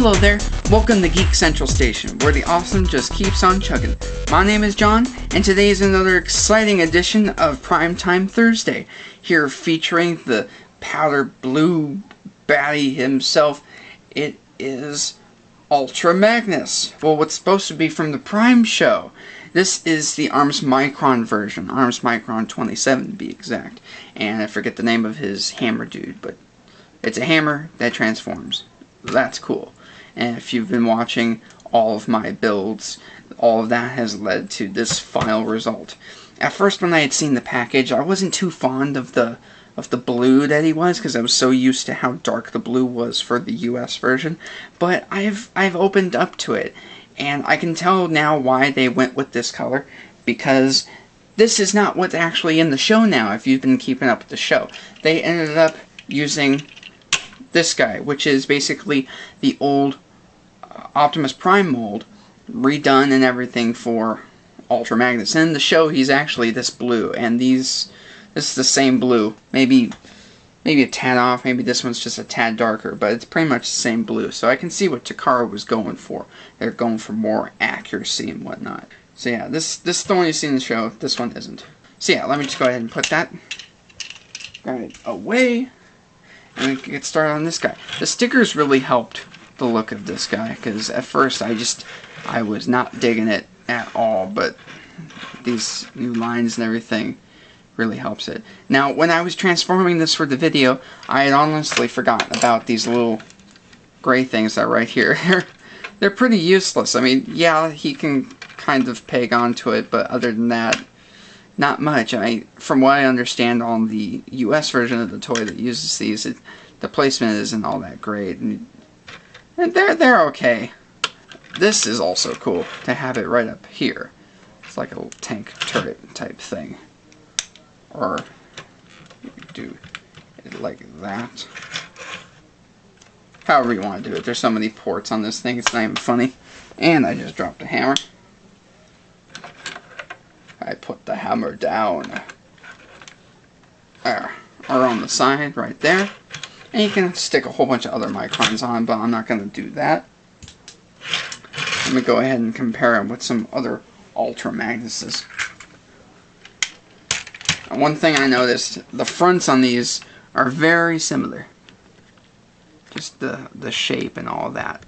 Hello there, welcome to Geek Central Station, where the awesome just keeps on chugging. My name is John, and today is another exciting edition of Primetime Thursday, here featuring the powder blue baddie himself. It is Ultra Magnus. Well, what's supposed to be from the Prime show. This is the Arms Micron version, Arms Micron 27 to be exact. And I forget the name of his hammer dude, but it's a hammer that transforms. That's cool. And if you've been watching all of my builds, all of that has led to this final result. At first, when I had seen the package, I wasn't too fond of the blue that he was, because I was so used to how dark the blue was for the US version. But I've opened up to it, and I can tell now why they went with this color, because this is not what's actually in the show now, if you've been keeping up with the show. They ended up using this guy, which is basically the old Optimus Prime mold, redone and everything for Ultra Magnus. In the show, he's actually this blue, and this is the same blue. Maybe a tad off, maybe this one's just a tad darker, but it's pretty much the same blue. So I can see what Takara was going for. They're going for more accuracy and whatnot. So yeah, this is the one you see in the show, this one isn't. So yeah, let me just go ahead and put that right away. And we can get started on this guy. The stickers really helped the look of this guy, because at first I was not digging it at all, but these new lines and everything really helps it. Now, when I was transforming this for the video, I had honestly forgotten about these little gray things that are right here. They're pretty useless. I mean, yeah, he can kind of peg onto it, but other than that, not much. I mean, from what I understand on the US version of the toy that uses these, the placement isn't all that great. And they're okay. This is also cool to have it right up here. It's like a little tank turret type thing. Or you could do it like that. However you want to do it. There's so many ports on this thing, it's not even funny. And I just dropped a hammer. I put the hammer down. There. Or on the side, right there. And you can stick a whole bunch of other microns on, but I'm not going to do that. Let me go ahead and compare them with some other Ultra Magnuses. And one thing I noticed, the fronts on these are very similar. Just the shape and all that.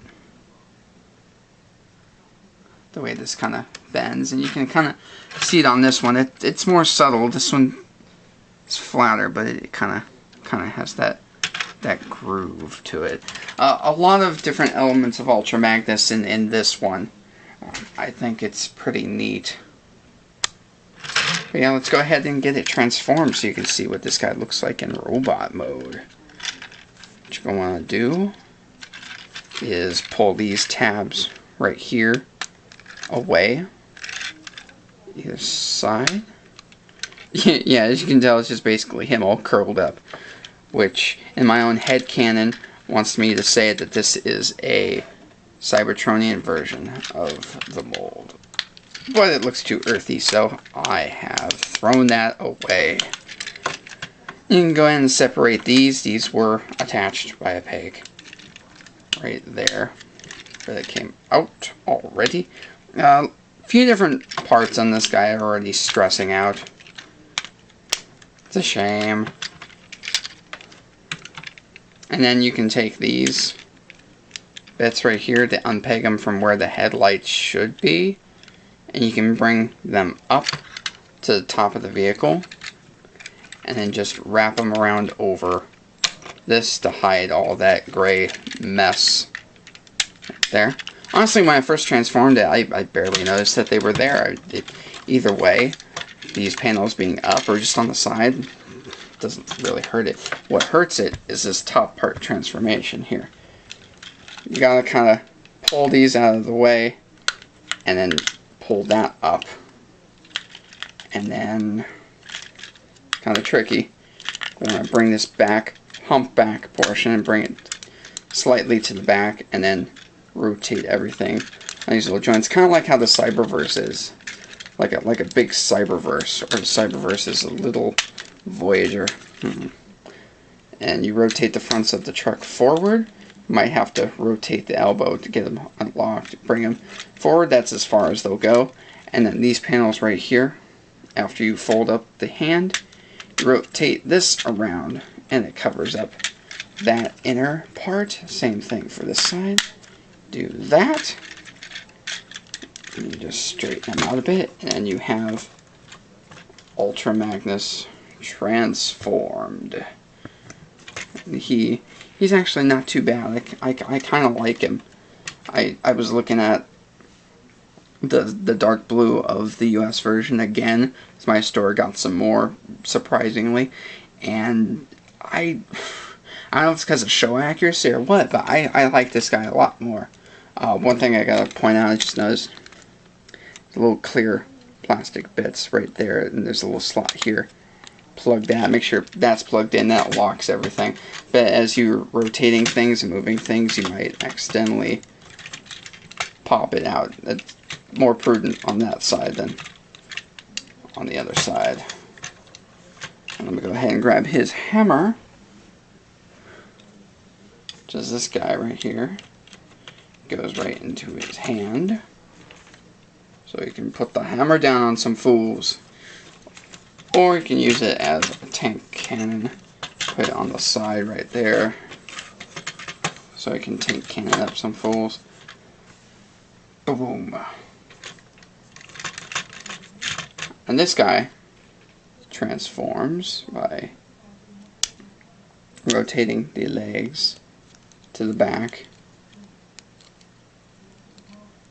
The way this kind of bends, and you can kind of see it on this one. It's more subtle. This one is flatter, but it kind of has that groove to it. A lot of different elements of Ultra Magnus in this one. I think it's pretty neat. But yeah, let's go ahead and get it transformed so you can see what this guy looks like in robot mode. What you're going to want to do is pull these tabs right here away, either side. Yeah, as you can tell, it's just basically him all curled up, which in my own headcanon wants me to say that this is a Cybertronian version of the mold. But it looks too earthy, so I have thrown that away. You can go ahead and separate these. These were attached by a peg right there, but it came out already. A few different parts on this guy are already stressing out. It's a shame. And then you can take these bits right here to unpeg them from where the headlights should be. And you can bring them up to the top of the vehicle. And then just wrap them around over this to hide all that gray mess right there. Honestly, when I first transformed it, I barely noticed that they were there. Either way, these panels being up or just on the side doesn't really hurt it. What hurts it is this top part transformation here. You gotta kind of pull these out of the way and then pull that up. And then, kind of tricky, I want to bring this back, hump back portion and bring it slightly to the back and then rotate everything on these little joints, kind of like how the Cyberverse is, like a big Cyberverse, or the Cyberverse is a little Voyager. And you rotate the fronts of the truck forward, Might have to rotate the elbow to get them unlocked, bring them forward. That's as far as they'll go. And then these panels right here, after you fold up the hand, you rotate this around and it covers up that inner part. Same thing for this side. Do that. And you just straighten them out a bit, and then you have Ultra Magnus transformed. He's actually not too bad. I kind of like him. I was looking at the dark blue of the US version again, as my store got some more, surprisingly, and I don't know if it's because of show accuracy or what, but I like this guy a lot more. One thing I gotta point out, I just noticed the little clear plastic bits right there, and there's a little slot here. Plug that, make sure that's plugged in, that locks everything. But as you're rotating things and moving things, you might accidentally pop it out. It's more prudent on that side than on the other side. And let me go ahead and grab his hammer, which is this guy right here. Goes right into his hand. So you can put the hammer down on some fools. Or you can use it as a tank cannon. Put it on the side right there. So you can tank cannon up some fools. Boom. And this guy transforms by rotating the legs to the back,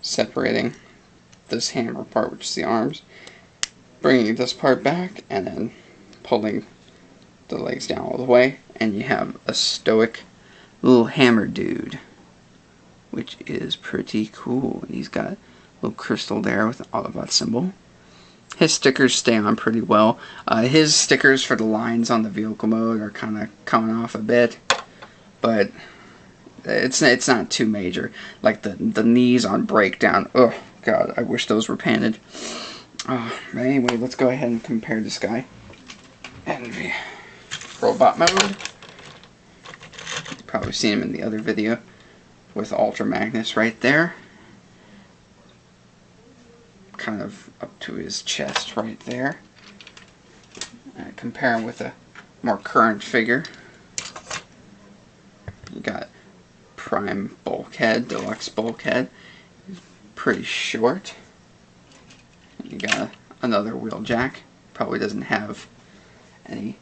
separating this hammer part, which is the arms, bringing this part back, and then pulling the legs down all the way, and you have a stoic little hammer dude, which is pretty cool. And he's got a little crystal there with the Autobot symbol. His stickers stay on pretty well. His stickers for the lines on the vehicle mode are kind of coming off a bit, but it's not too major. Like the knees on breakdown. Oh God, I wish those were painted. But anyway, let's go ahead and compare this guy. And robot mode. You've probably seen him in the other video with Ultra Magnus right there. Kind of up to his chest right there. Compare him with a more current figure. You got Prime bulkhead, deluxe bulkhead. He's pretty short. You got another wheeljack. Probably doesn't have any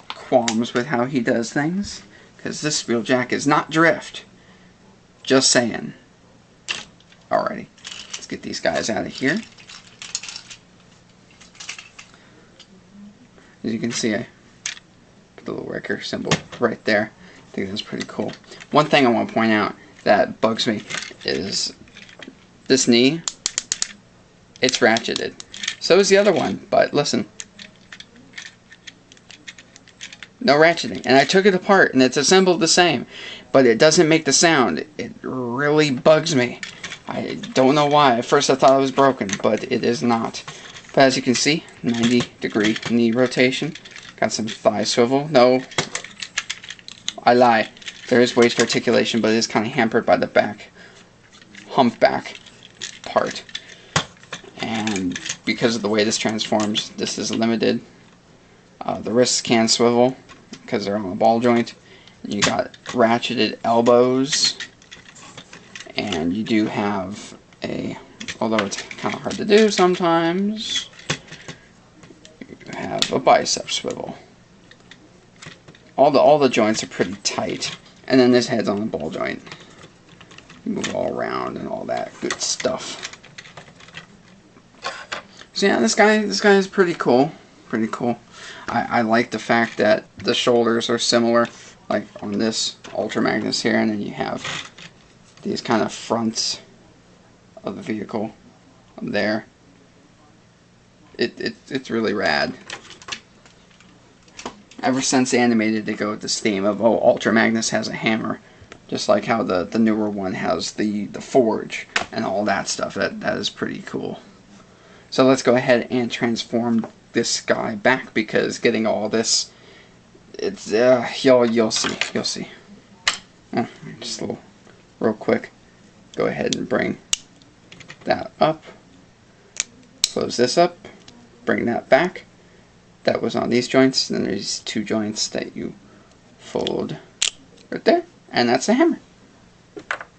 qualms with how he does things, because this wheeljack is not drift. Just saying. Alrighty, let's get these guys out of here. As you can see, I put the little wrecker symbol right there. I think that's pretty cool. One thing I want to point out that bugs me is this knee. It's ratcheted. So is the other one, but listen. No ratcheting. And I took it apart, and it's assembled the same, but it doesn't make the sound. It really bugs me. I don't know why. At first I thought it was broken, but it is not. But as you can see, 90-degree knee rotation. Got some thigh swivel. No, I lie. There is waist articulation, but it is kind of hampered by the back, humpback part. And because of the way this transforms, this is limited. The wrists can swivel because they're on a ball joint. You got ratcheted elbows, and you do have a, although it's kind of hard to do sometimes, you have a bicep swivel. All the joints are pretty tight, and then this head's on a ball joint. You move all around and all that good stuff. So yeah, this guy is pretty cool. Pretty cool. I like the fact that the shoulders are similar, like on this Ultra Magnus here, and then you have these kind of fronts of the vehicle there. It's really rad. Ever since they animated, they go with this theme of, oh, Ultra Magnus has a hammer, just like how the newer one has the forge and all that stuff. That is pretty cool. So let's go ahead and transform this guy back, because getting all this, it's you'll see. Oh, just a little, real quick. Go ahead and bring that up. Close this up. Bring that back. That was on these joints. Then there's two joints that you fold right there. And that's the hammer.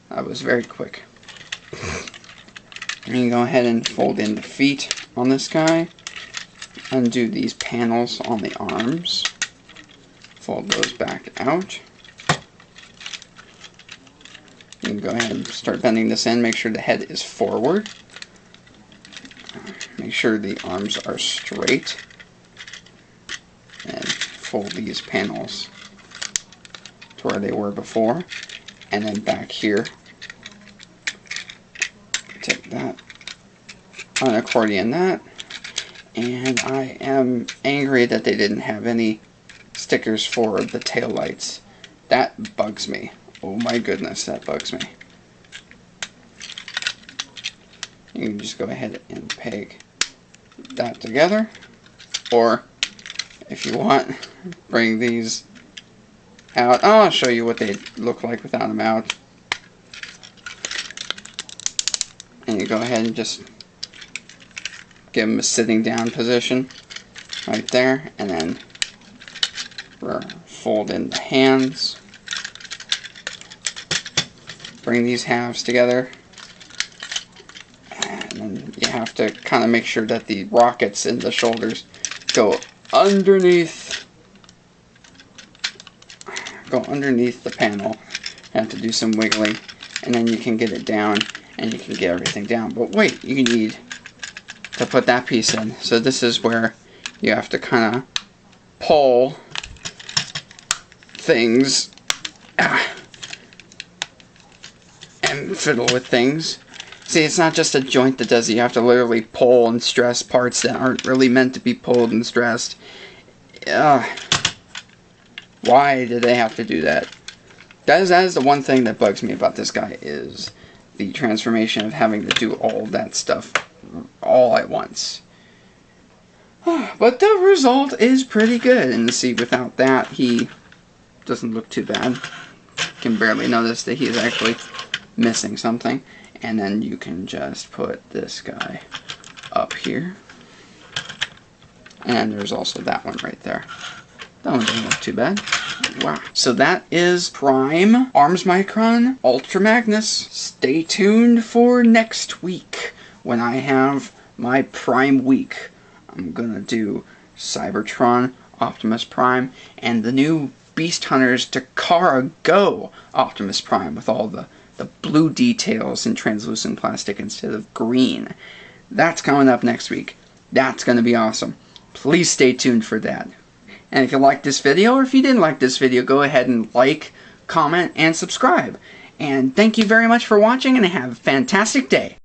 That was very quick. And you go ahead and fold in the feet on this guy. Undo these panels on the arms. Fold those back out. You can go ahead and start bending this in. Make sure the head is forward. Make sure the arms are straight. And fold these panels to where they were before. And then back here, take that, unaccordion that. And I am angry that they didn't have any stickers for the tail lights. That bugs me. Oh my goodness, that bugs me. You can just go ahead and peg that together. Or, if you want, bring these out. I'll show you what they look like without them out. And you go ahead and just give them a sitting down position right there. And then fold in the hands. Bring these halves together. And then you have to kind of make sure that the rockets in the shoulders go underneath the panel. You have to do some wiggling, and then you can get it down, and you can get everything down. But wait, you need to put that piece in. So this is where you have to kind of pull things and fiddle with things. See, it's not just a joint that does it. You have to literally pull and stress parts that aren't really meant to be pulled and stressed. Why did they have to do that? That is the one thing that bugs me about this guy, is the transformation of having to do all that stuff all at once. But the result is pretty good. And see, without that, he doesn't look too bad. You can barely notice that he is actually missing something. And then you can just put this guy up here. And there's also that one right there. That one doesn't look too bad. Wow. So that is Prime Arms Micron Ultra Magnus. Stay tuned for next week when I have my Prime week. I'm gonna do Cybertron Optimus Prime and the new Beast Hunters Takara-Go Optimus Prime with all the blue details in translucent plastic instead of green. That's coming up next week. That's going to be awesome. Please stay tuned for that. And if you liked this video, or if you didn't like this video, go ahead and like, comment, and subscribe. And thank you very much for watching, and have a fantastic day.